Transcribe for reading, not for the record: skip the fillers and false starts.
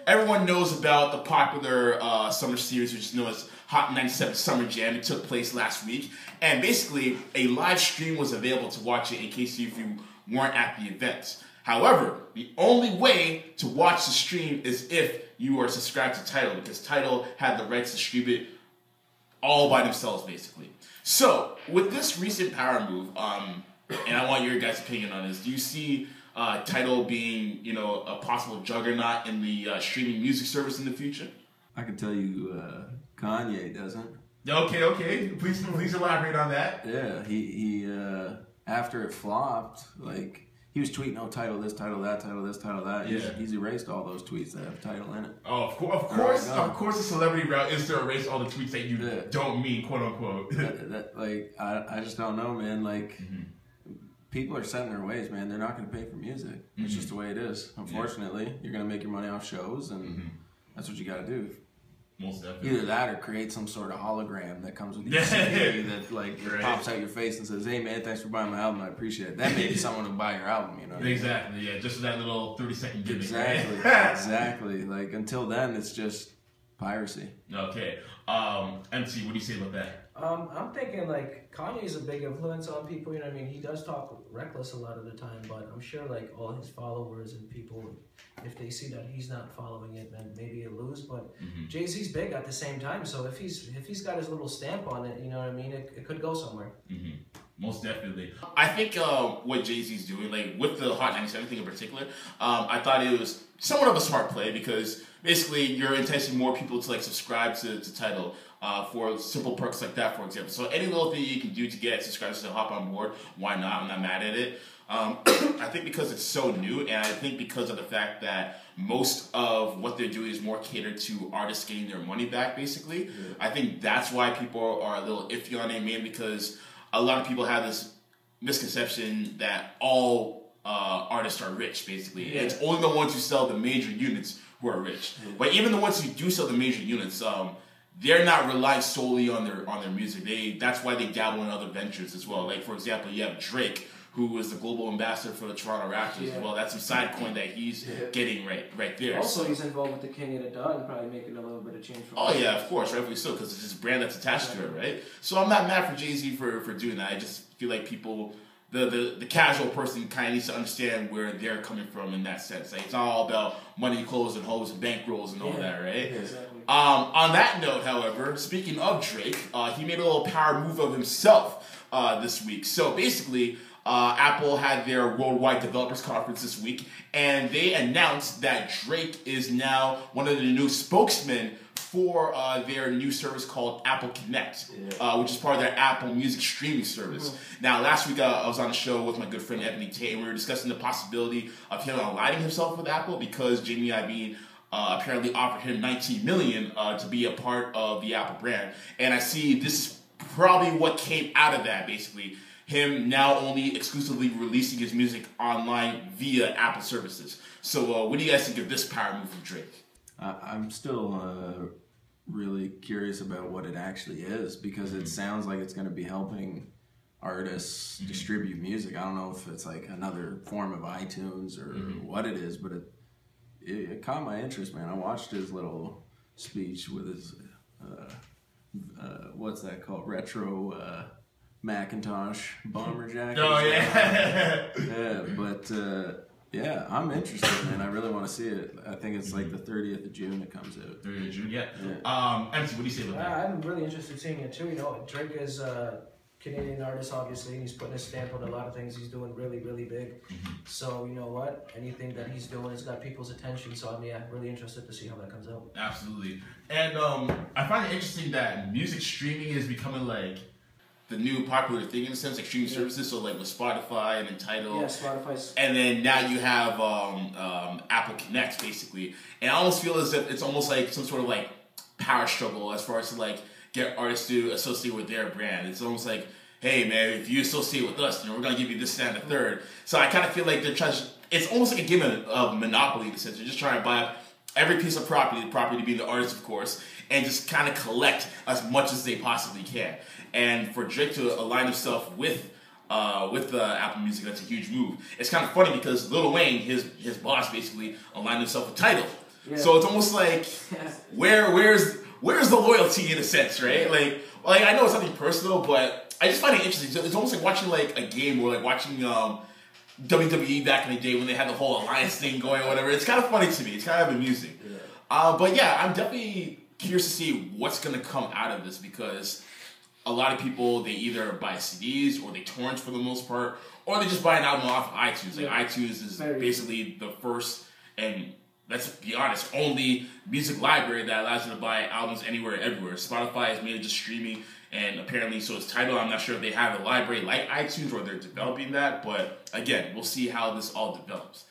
everyone knows about the popular summer series, which is known as Hot 97 Summer Jam. It took place last week, and basically a live stream was available to watch it in case if you weren't at the event. However, the only way to watch the stream is if you are subscribed to Tidal, because Tidal had the rights to stream it all by themselves, basically. So, with this recent power move, and I want your guys' opinion on this, do you see Tidal being, a possible juggernaut in the streaming music service in the future? I can tell you, Kanye doesn't. Okay. Please elaborate on that. Yeah, he after it flopped, he was tweeting, Tidal this, Tidal that, Tidal this, Tidal that. Yeah. He's erased all those tweets that have Tidal in it. Oh, of course, the celebrity route is to erase all the tweets that you don't mean, quote unquote. I just don't know, man. People are set in their ways, man. They're not going to pay for music. It's just the way it is. Unfortunately, you're going to make your money off shows, and that's what you got to do. Most definitely. Either that or create some sort of hologram that comes with your CD that pops out your face and says, "Hey man, thanks for buying my album. I appreciate it." That may be someone will buy your album, Exactly, yeah. Just that little 30-second gimmick. Exactly, right? exactly. Until then, it's just piracy. Okay. MC, what do you say about that? I'm thinking Kanye's a big influence on people. He does talk reckless a lot of the time, but I'm sure all his followers and people, if they see that he's not following it, then maybe he'll lose. But Jay-Z's big at the same time, so if he's got his little stamp on it, it could go somewhere. Most definitely. I think what Jay-Z's doing, with the Hot 97 thing in particular, I thought it was somewhat of a smart play, because basically you're enticing more people to subscribe to Tidal for simple perks like that, for example. So any little thing you can do to get subscribers to hop on board, why not? I'm not mad at it. I think because it's so new, and I think because of the fact that most of what they're doing is more catered to artists getting their money back, basically. Yeah. I think that's why people are a little iffy on it, mainly because a lot of people have this misconception that all artists are rich, basically. Yeah. And it's only the ones who sell the major units who are rich. Yeah. But even the ones who do sell the major units, they're not relying solely on their music. That's why they dabble in other ventures as well. For example, you have Drake, who is the global ambassador for the Toronto Raptors as well. That's some side coin that he's getting right there. Also, he's involved with the King of the Dog, probably making a little bit of change. Yeah, of course, rightfully so, because it's his brand that's attached to it, right? So I'm not mad for Jay-Z for doing that. I just feel like people, the casual person kind of needs to understand where they're coming from in that sense. It's not all about money, clothes, and hoes, and bankrolls and all that, right? Yeah, exactly. On that note, however, speaking of Drake, he made a little power move of himself this week. So basically, Apple had their Worldwide Developers Conference this week, and they announced that Drake is now one of the new spokesmen for their new service called Apple Connect, which is part of their Apple Music streaming service. Now, last week I was on a show with my good friend Ebony Tate, and we were discussing the possibility of him aligning himself with Apple because Jamie Iovine apparently offered him $19 million to be a part of the Apple brand. And I see this is probably what came out of that, basically. Him now only exclusively releasing his music online via Apple services. So what do you guys think of this power move from Drake? I'm still really curious about what it actually is, because it sounds like it's going to be helping artists distribute music. I don't know if it's another form of iTunes or what it is, but it caught my interest, man. I watched his little speech with his, what's that called? Retro Macintosh bomber jacket. Oh, yeah. Yeah, but yeah, I'm interested, man. I really want to see it. I think it's the 30th of June it comes out. 30th of June, yeah. MC, what do you say about that? I'm really interested in seeing it too. Drake is a Canadian artist, obviously, and he's putting his stamp on a lot of things. He's doing really, really big. So, you know what? Anything that he's doing has got people's attention. So, I'm really interested to see how that comes out. Absolutely. And I find it interesting that music streaming is becoming the new popular thing in a sense, streaming services. So with Spotify and then Tidal. Yeah, Spotify's. And then now you have Apple Connect, basically. And I almost feel as if it's almost like some sort of power struggle as far as to get artists to associate with their brand. It's almost like, hey man, if you associate with us, we're gonna give you this, that, and the third. So I kind of feel like they're trying to, it's almost like a game of monopoly in a sense. They're just trying to buy up every piece of property, the property being the artist, of course, and just kind of collect as much as they possibly can. And for Drake to align himself with Apple Music, that's a huge move. It's kind of funny because Lil Wayne, his boss, basically aligned himself with Tidal. Yeah. So it's almost like where's the loyalty in a sense, right? Like I know it's something personal, but I just find it interesting. It's almost like watching like a game or like watching WWE back in the day when they had the whole alliance thing going or whatever. It's kind of funny to me. It's kind of amusing. Yeah. But yeah, I'm definitely curious to see what's going to come out of this because a lot of people, they either buy CDs or they torrent for the most part, or they just buy an album off of iTunes. Like iTunes is basically the first and let's be honest, only music library that allows you to buy albums anywhere, everywhere. Spotify has made it just streaming, and apparently so is Tidal. I'm not sure if they have a library like iTunes or they're developing that, but again, we'll see how this all develops.